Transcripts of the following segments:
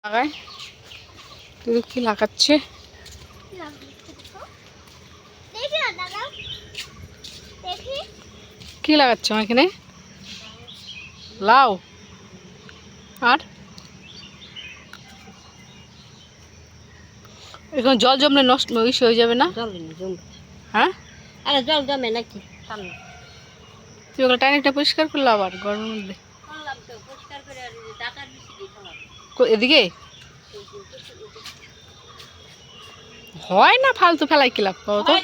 লাগায় তুই কি লাগাচ্ছে? কি লাগাচ্ছ এখানে? লাউ আর এখন জল জমলে নষ্ট হয়ে যাবে না? হ্যাঁ, আরে জল জমে নাকি? তুই ওগুলো টাইনিটা পরিষ্কার করলে আবার গরমের মধ্যে এদিকে হয় না, ফালতু ফেলাই কি লাভ করো তো?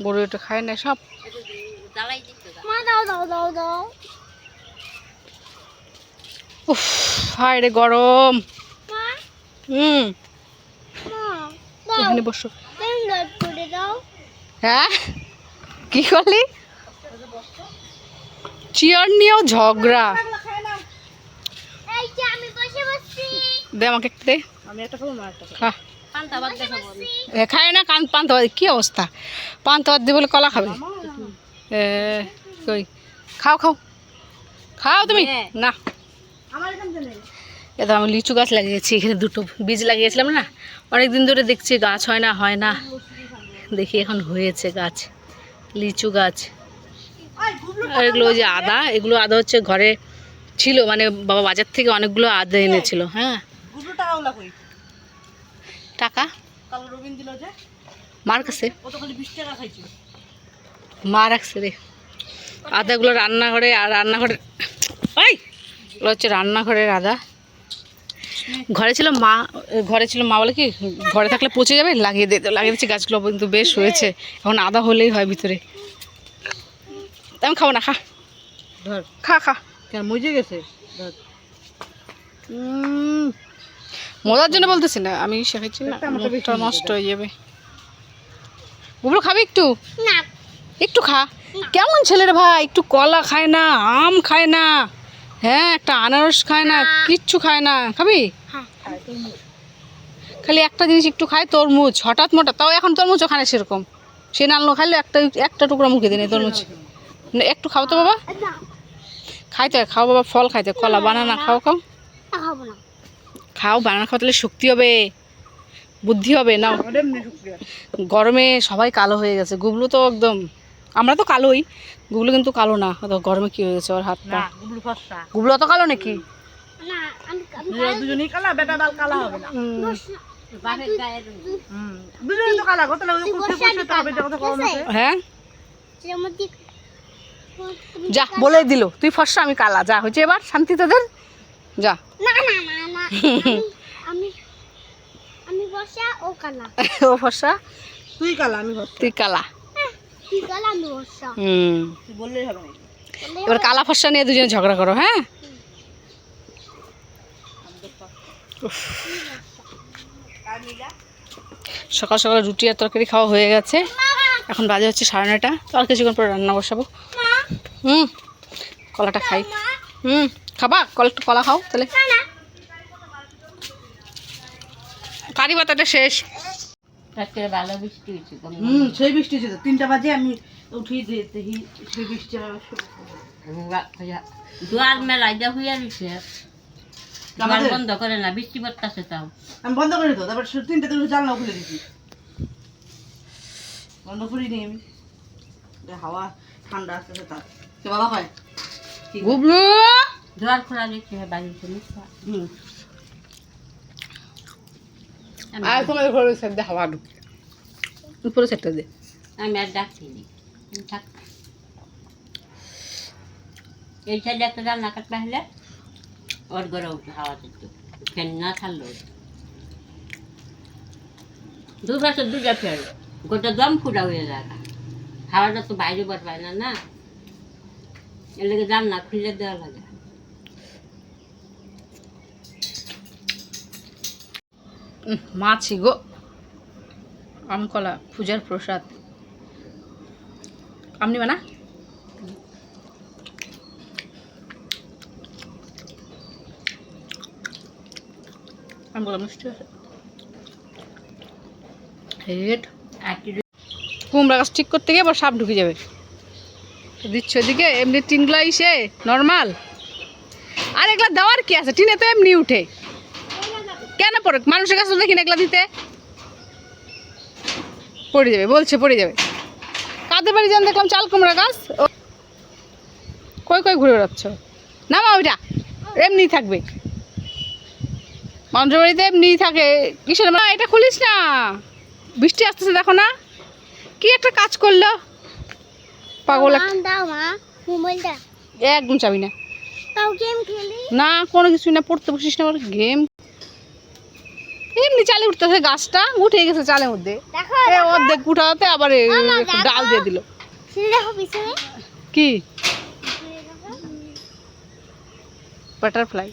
গরু এটা খায় না সব। উফ, হায় রে গরম। এখানে বসো। হ্যাঁ, কি করলি? চেয়ার নিয়েও ঝগড়া। দে আমাকে একটু দে। খায় না কান পান্তা ভাত। কি অবস্থা, পান্তা ভাত দিয়ে বলে কলা খাবে? কই খাও খাও খাও তুমি না। এটা আমি লিচু গাছ লাগিয়েছি, এখানে দুটো বীজ লাগিয়েছিলাম না, অনেকদিন ধরে দেখছি গাছ হয় না দেখি এখন হয়েছে গাছ, লিচু গাছ। আর এগুলো যে আদা, এগুলো আদা হচ্ছে ঘরে ছিল, মানে বাবা বাজার থেকে অনেকগুলো আদা এনেছিল। হ্যাঁ, টাকা মার কাছে মা রাখছে রে। আদাগুলো রান্নাঘরে, আর রান্নাঘরে এগুলো হচ্ছে রান্নাঘরের আদা। ঘরে ছিল মা বলে কি ঘরে থাকলে পচে যাবে, লাগিয়ে দিচ্ছি গাছগুলো, কিন্তু বেশ হয়েছে। এখন আদা হলেই হয় ভিতরে। আমি খাবো না, খা ধর খা খা। কেন মজে গেছে? মজার জন্য বলতেছি না, আমি শেখাচ্ছি না, মুখটা নষ্ট হয়ে যাবে। ওগুলো খাবি একটু? একটু খা। কেমন ছেলে রে ভাই, একটু কলা খায় না, আম খায় না, হ্যাঁ একটা আনারস খায় না, কিচ্ছু খায় না। খাবি? খালি একটা জিনিস একটু খায়, তরমুজ। হঠাৎ মোটা, তাও এখন তরমুজও খায় না সেরকম। সে নানলো খাইলে একটা টুকরা মুখে দিনে তরমুজ। একটু খাও তো বাবা, খাইতে হয়, খাও বাবা, ফল খাইতে, কলা বানানা খাও খাও, বানানা খাও, তাহলে শক্তি হবে, বুদ্ধি হবে। না গরমে সবাই কালো হয়ে গেছে, গুবলু তো একদম, আমরা তো কালোই, গুবলু কিন্তু কালো না। গরমে কি হয়ে গেছে ওর হাত পা? গুবলু অত কালো নাকি? হ্যাঁ, যা বলে দিল তুই ফর্সা আমি কালা, যা হয়েছে এবার শান্তি তোদের, যা। ও ফর্সা, তুই কালা, তুই কালা। এবার কালা ফর্সা নিয়ে দুজনে ঝগড়া করো। হ্যাঁ, সকাল সকাল রুটি আর তরকারি খাওয়া হয়ে গেছে। এখন বাজে হচ্ছে 9:30, তো আর কিছুক্ষণ পরে রান্না বসাবো। কলাটা খাই। খাবা? কলা খাও তাহলে। কারি পাতাটা শেষ। ভালো বৃষ্টি হয়েছে। সেই বৃষ্টি হয়েছে, 3টা বাজে আমি উঠি দেখি সেই বৃষ্টি। দুয়ার মেলায় যা হইয়া দিছে, বন্ধ করে না, বৃষ্টি পড়তেছে। তাও আমি বন্ধ করে তো, তারপর 3টাতে জানলা খুলে দিছি, বন্ধ করিনি আমি। হাওয়া ঠান্ডা আসতেছে তার। বাবা কয় গুবলু দুয়ার খোলা দেখছি বাড়িতে। আর তোমাদের ঘরে সাথে হাওয়া ঢুকে উপরে সেটটা দে। আমি আর ডাকছি থাক। এই সাইডে একটা রান্না কাটতে হলে ওর ঘরে হাওয়া দিত, ফ্যান না ছাড়লো। দুপাশে দুটা ফের গোটা দম ফুটা হয়ে যায়, হাওয়াটা তো বাইরে বার পায় না, এর লেগে রান্না খুলে দেওয়া লাগে। মাছি গো, আমকলা পূজার প্রসাদ। আমনি বানা আমকলা মিষ্টি আছে। হেড কুমড়া গাছ ঠিক করতে গিয়ে আবার সাপ ঢুকে যাবে। দিচ্ছ এদিকে এমনি টিনগুলো ইসে নর্মাল, আর এগুলা দেওয়ার কি আছে, টিনে তো এমনি উঠে। কেন পড়ে? মানুষের কাছে দেখি না এগুলা দিতে। পড়ে যাবে বলছে, পড়ে যাবে। কাদের বাড়ি যান দেখলাম চাল কুমড়া গাছ। কই কই ঘুরে বেড়াচ্ছ? না মা ওইটা এমনি থাকবে, মানুষের বাড়িতে এমনিই থাকে। কিসের মা এটা খুলিস না, বৃষ্টি আসতেছে দেখো না। কি একটা কাজ করলো পাগল দাও মা মোবাইলটা। একদম চাবি না। তাও গেম খেলি না কোনো কিছু না, পড়তে বসিস না, গেম এমনি চালে উঠতেছে, গাছটা উঠে গেছে চালের মধ্যে। দেখো অর্ধেক উঠাতে আবার একটু ডাল দিয়ে দিল। দেখো পিছনে কি বাটারফ্লাই?